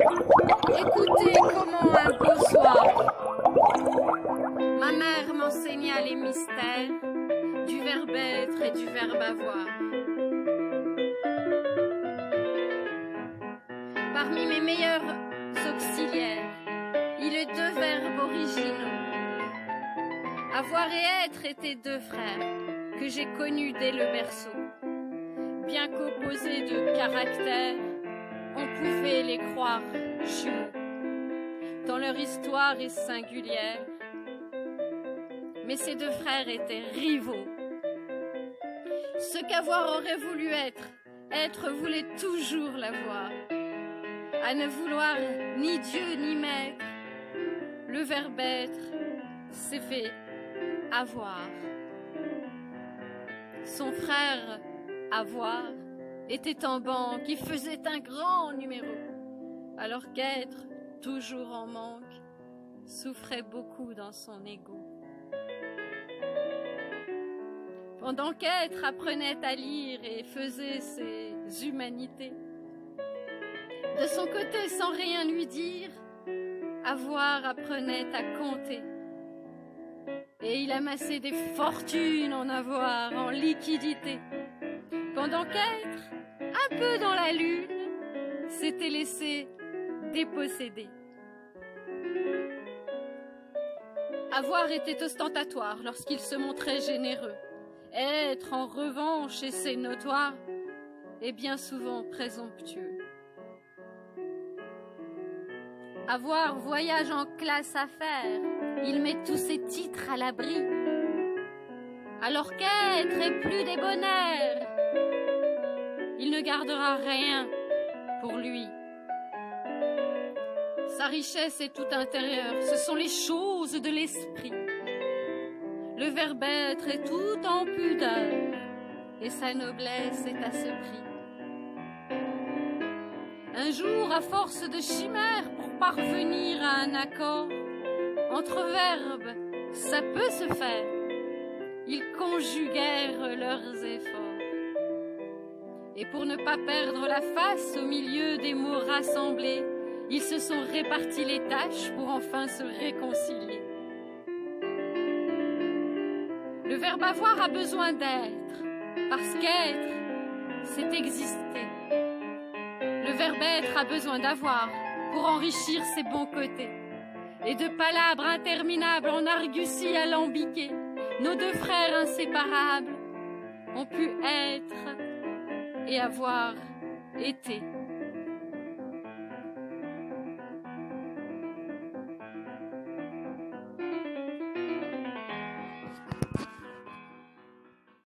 Écoutez comment un beau soir, ma mère m'enseigna les mystères du verbe être et du verbe avoir. Parmi mes meilleurs auxiliaires, il est deux verbes originaux. Avoir et être étaient deux frères que j'ai connus dès le berceau. Bien qu'opposés de caractère, on pouvait les croire jumeaux, tant leur histoire est singulière. Mais ces deux frères étaient rivaux. Ce qu'avoir aurait voulu être voulait toujours l'avoir. À ne vouloir ni Dieu ni maître, le verbe être s'est fait avoir. Son frère avoir était en banque, il faisait un grand numéro, alors qu'être, toujours en manque, souffrait beaucoup dans son égo. Pendant qu'être apprenait à lire et faisait ses humanités, de son côté, sans rien lui dire, avoir apprenait à compter. Et il amassait des fortunes en avoir, en liquidité. Pendant qu'être, un peu dans la lune, s'était laissé déposséder. Avoir était ostentatoire lorsqu'il se montrait généreux. Être, en revanche, et c'est notoire, est bien souvent présomptueux. Avoir voyage en classe à faire, il met tous ses titres à l'abri. Alors qu'être est plus débonnaire, il ne gardera rien pour lui. Sa richesse est tout intérieure, ce sont les choses de l'esprit. Le verbe être est tout en pudeur, et sa noblesse est à ce prix. Un jour, à force de chimères pour parvenir à un accord, entre verbes, ça peut se faire. Ils conjuguèrent leurs efforts. Et pour ne pas perdre la face au milieu des mots rassemblés, ils se sont répartis les tâches pour enfin se réconcilier. Le verbe avoir a besoin d'être, parce qu'être, c'est exister. Le verbe être a besoin d'avoir pour enrichir ses bons côtés. Et de palabres interminables en arguties alambiquées, nos deux frères inséparables ont pu être et avoir été.